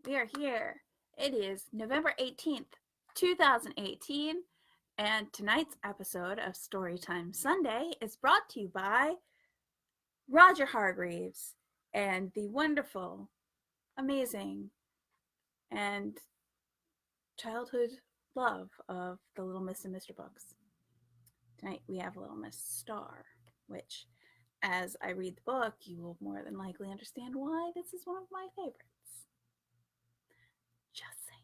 We are here. It is November 18th, 2018, and tonight's episode of Storytime Sunday is brought to you by Roger Hargreaves and the wonderful, amazing, and childhood love of the Little Miss and Mr. Books. Tonight we have Little Miss Star, which, as I read the book, you will more than likely understand why this is one of my favorites. Just saying.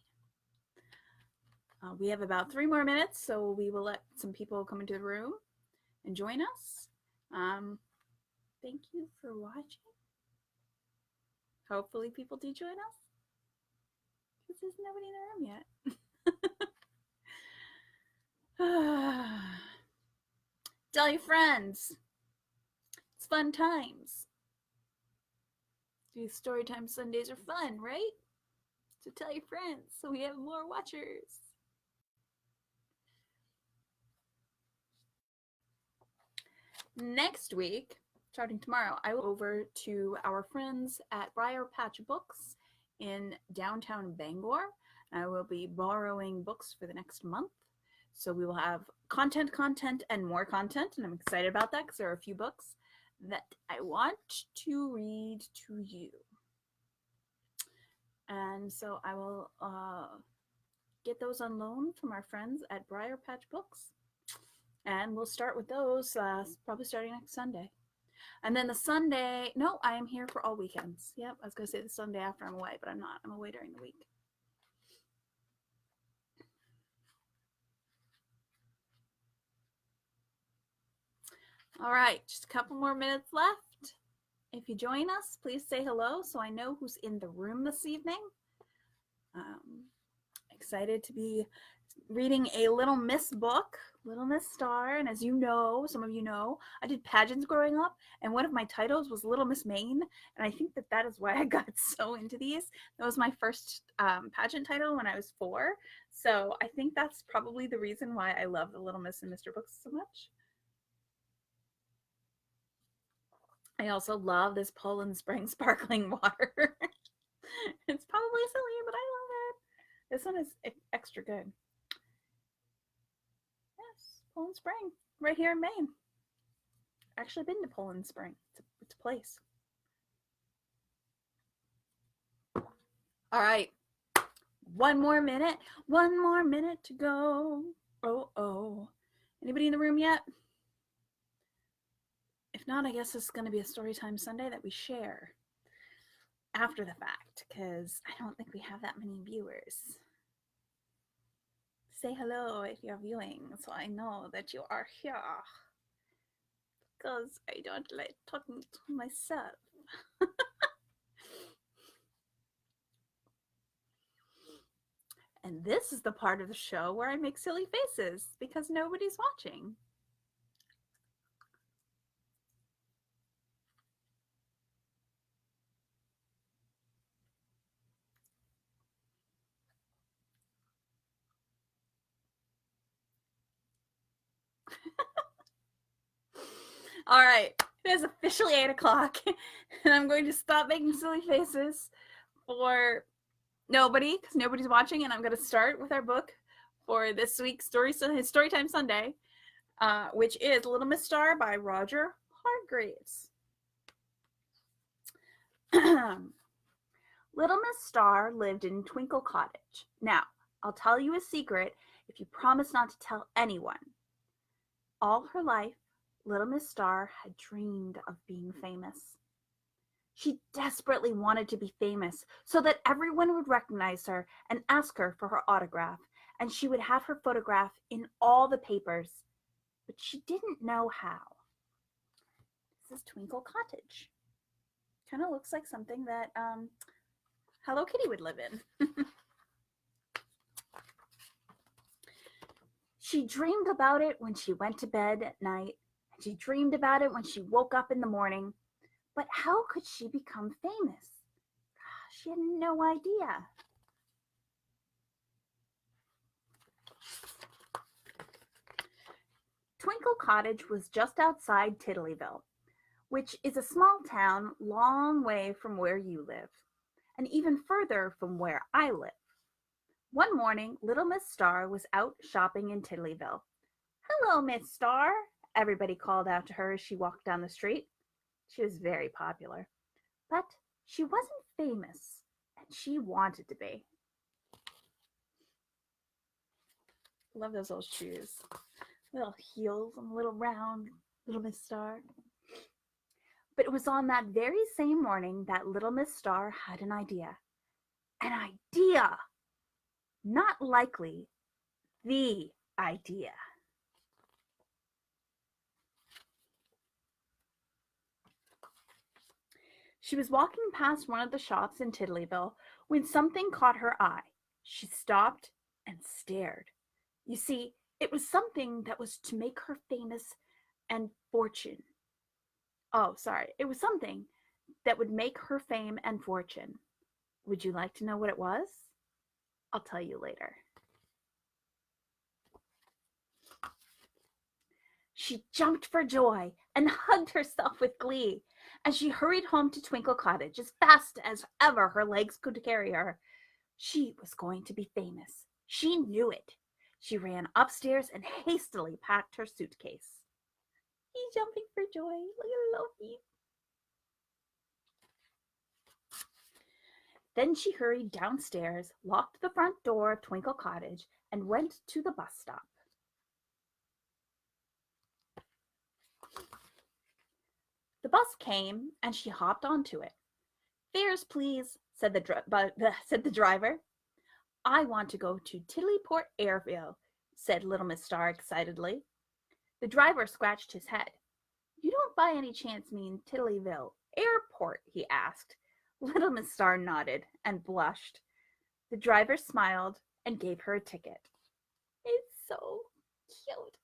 We have about 3 more minutes, so we will let some people come into the room and join us. Thank you for watching. Hopefully people do join us, because there's nobody in the room yet. Tell your friends. It's fun times. These Storytime Sundays are fun, right? So tell your friends so we have more watchers. Next week, starting tomorrow, I will go over to our friends at Briar Patch Books in downtown Bangor. I will be borrowing books for the next month. So we will have content, and more content. And I'm excited about that because there are a few books that I want to read to you. And so I will get those on loan from our friends at Briar Patch Books. And we'll start with those probably starting next Sunday. And then the Sunday, no, I am here for all weekends. Yep, I was going to say the Sunday after I'm away, but I'm not. I'm away during the week. All right, just a couple more minutes left. If you join us, please say hello so I know who's in the room this evening. Excited to be reading a Little Miss book, Little Miss Star. And as you know, some of you know, I did pageants growing up, and one of my titles was Little Miss Maine. And I think that is why I got so into these. That was my first pageant title when I was 4. So I think that's probably the reason why I love the Little Miss and Mr. Books so much. I also love this Poland Spring sparkling water. It's probably silly, but I love it. This one is extra good. Yes, Poland Spring, right here in Maine. Actually been to Poland Spring. It's a place. All right. One more minute to go. Oh. Anybody in the room yet? If not, I guess this is going to be a Storytime Sunday that we share after the fact, because I don't think we have that many viewers. Say hello if you're viewing so I know that you are here, because I don't like talking to myself. And this is the part of the show where I make silly faces because nobody's watching. All right, it is officially 8 o'clock, and I'm going to stop making silly faces for nobody, because nobody's watching, and I'm going to start with our book for this week's Storytime Sunday, which is Little Miss Star by Roger Hargreaves. Little Miss Star lived in Twinkle Cottage. Now, I'll tell you a secret if you promise not to tell anyone. All her life, Little Miss Star had dreamed of being famous. She desperately wanted to be famous so that everyone would recognize her and ask her for her autograph, and she would have her photograph in all the papers. But she didn't know how. This is Twinkle Cottage. Kind of looks like something that Hello Kitty would live in. She dreamed about it when she went to bed at night, and she dreamed about it when she woke up in the morning. But how could she become famous? She had no idea. Twinkle Cottage was just outside Tiddlyville, which is a small town long way from where you live. and even further from where I live. One morning, little Miss Star was out shopping in Tiddlyville. "Hello, Miss Star," everybody called out to her as she walked down the street. She was very popular, but she wasn't famous, and she wanted to be. Love those little shoes. Little heels and little round little Miss Star. But it was on that very same morning that little Miss Star had an idea. An idea! Not likely the idea. She was walking past one of the shops in Tiddlyville when something caught her eye. She stopped and stared. You see, it was something that was to make her famous and fortune. Oh, sorry. It was something that would make her fame and fortune. Would you like to know what it was? I'll tell you later. She jumped for joy and hugged herself with glee as she hurried home to Twinkle Cottage as fast as ever her legs could carry her. She was going to be famous. She knew it. She ran upstairs and hastily packed her suitcase. He's jumping for joy. Look at her little feet. Then she hurried downstairs, locked the front door of Twinkle Cottage, and went to the bus stop. The bus came, and she hopped onto it. "Fares, please," said the driver. "I want to go to Tiddlyport Airville," said little Miss Star excitedly. The driver scratched his head. "You don't by any chance mean Tiddlyville Airport?" he asked. Little Miss Star nodded and blushed. The driver smiled and gave her a ticket. It's so cute.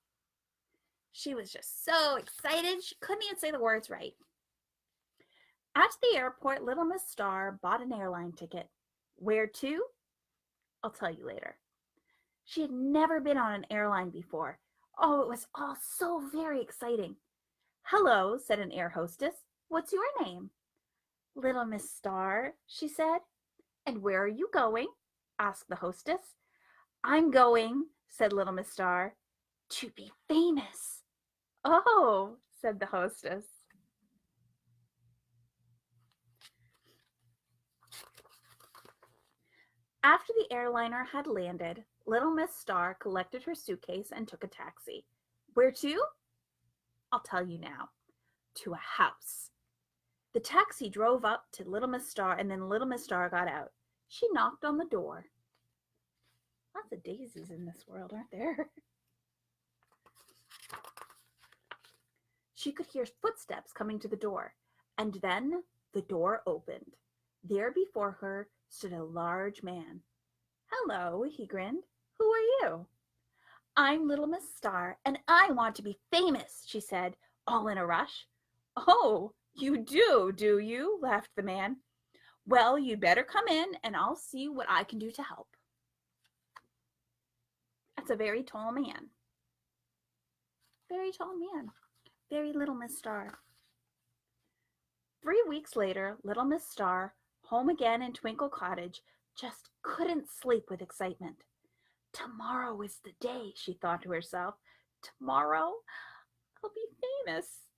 She was just so excited she couldn't even say the words right. At the airport, little Miss Star bought an airline ticket. Where to? I'll tell you later. She had never been on an airline before. Oh, it was all so very exciting. "Hello," said an air hostess. "What's your name?" "Little Miss Star," she said. "And where are you going?" asked the hostess. "I'm going," said little Miss Star, "to be famous." "Oh," said the hostess. After the airliner had landed, little Miss Star collected her suitcase and took a taxi. Where to? I'll tell you now. To a house. The taxi drove up to little Miss Star, and then little Miss Star got out. She knocked on the door. Lots of daisies in this world, aren't there? She could hear footsteps coming to the door, and then the door opened. There before her stood a large man. "Hello," he grinned. "Who are you?" "I'm little Miss Star, and I want to be famous," she said, all in a rush. "Oh, you do you?" laughed the man. "Well, you'd better come in, and I'll see what I can do to help." That's a very tall man. Very tall man. Very little Miss Star. 3 weeks later, little Miss Star, home again in Twinkle Cottage, just couldn't sleep with excitement. "Tomorrow is the day," she thought to herself. "Tomorrow I'll be famous."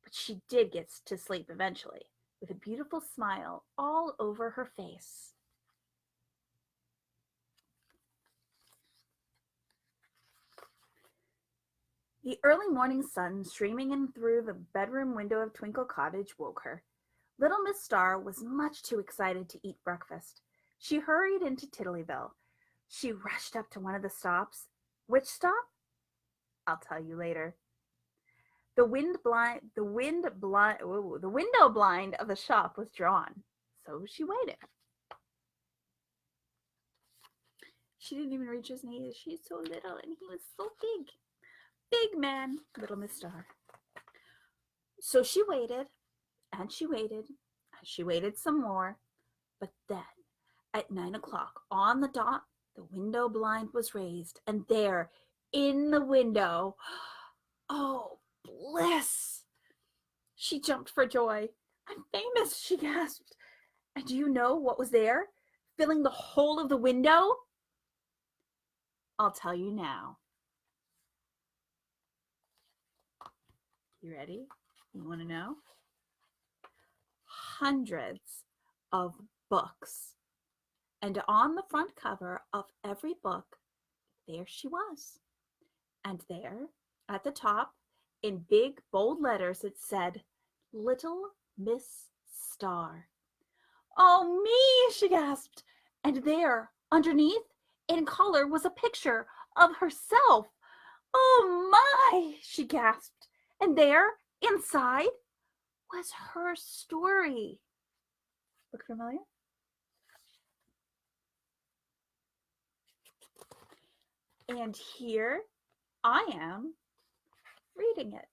But she did get to sleep eventually, with a beautiful smile all over her face. The early morning sun streaming in through the bedroom window of Twinkle Cottage woke her. Little Miss Star was much too excited to eat breakfast. She hurried into Tiddlyville. She rushed up to one of the stops. Which stop? I'll tell you later. The window blind of the shop was drawn, so she waited. She didn't even reach his knees. She's so little, and he was so big. Big man, little Miss Star. So she waited, and she waited, and she waited some more. But then, at 9 o'clock on the dot, the window blind was raised, and there, in the window, oh, bliss! She jumped for joy. "I'm famous," she gasped, And do you know what was there, filling the whole of the window? I'll tell you now. You ready? You want to know? Hundreds of books. And on the front cover of every book, there she was. And there, at the top, in big, bold letters, it said, Little Miss Star. Oh, me, she gasped. And there, underneath, in color, was a picture of herself. Oh, my, she gasped. And there, inside, was her story. Look familiar? And here I am reading it.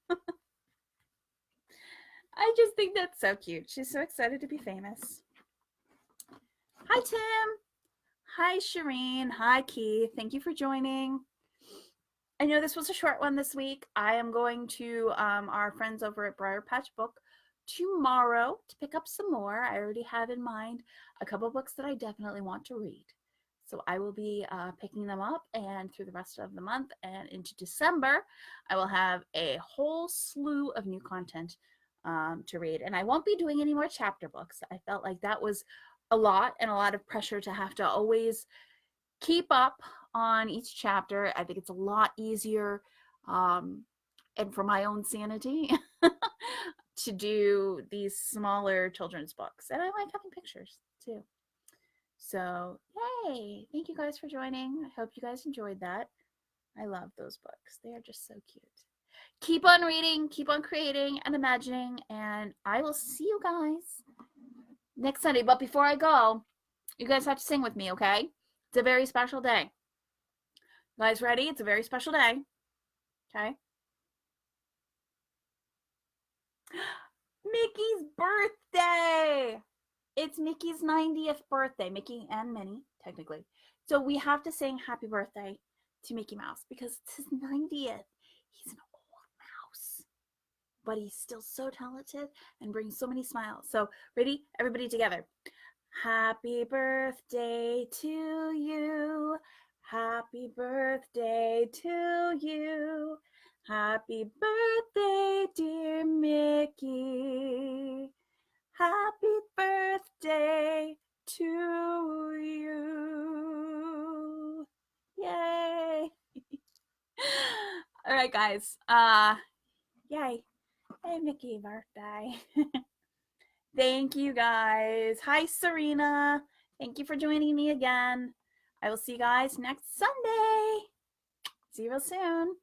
The end. I just think that's so cute. She's so excited to be famous. Hi, Tim. Hi, Shireen. Hi, Keith. Thank you for joining. I know this was a short one this week. I am going to our friends over at Briar Patch Book tomorrow to pick up some more. I already have in mind a couple books that I definitely want to read. So I will be picking them up, and through the rest of the month and into December, I will have a whole slew of new content to read. And I won't be doing any more chapter books. I felt like that was a lot and a lot of pressure to have to always keep up on each chapter. I think it's a lot easier, and for my own sanity, to do these smaller children's books. And I like having pictures too. So, yay! Thank you guys for joining. I hope you guys enjoyed that. I love those books. They are just so cute. Keep on reading, keep on creating and imagining, and I will see you guys next Sunday. But before I go, you guys have to sing with me, okay? It's a very special day. You guys ready? It's a very special day. Okay? Mickey's birthday! It's Mickey's 90th birthday. Mickey and Minnie, technically. So we have to sing happy birthday to Mickey Mouse because it's his 90th. He's an old mouse, but he's still so talented and brings so many smiles. So ready? Everybody together. Happy birthday to you. Happy birthday to you. Happy birthday, dear Mickey. Happy birthday to you. Yay. All right, guys. Yay. Hey, Mickey birthday. Thank you, guys. Hi, Serena. Thank you for joining me again. I will see you guys next Sunday. See you real soon.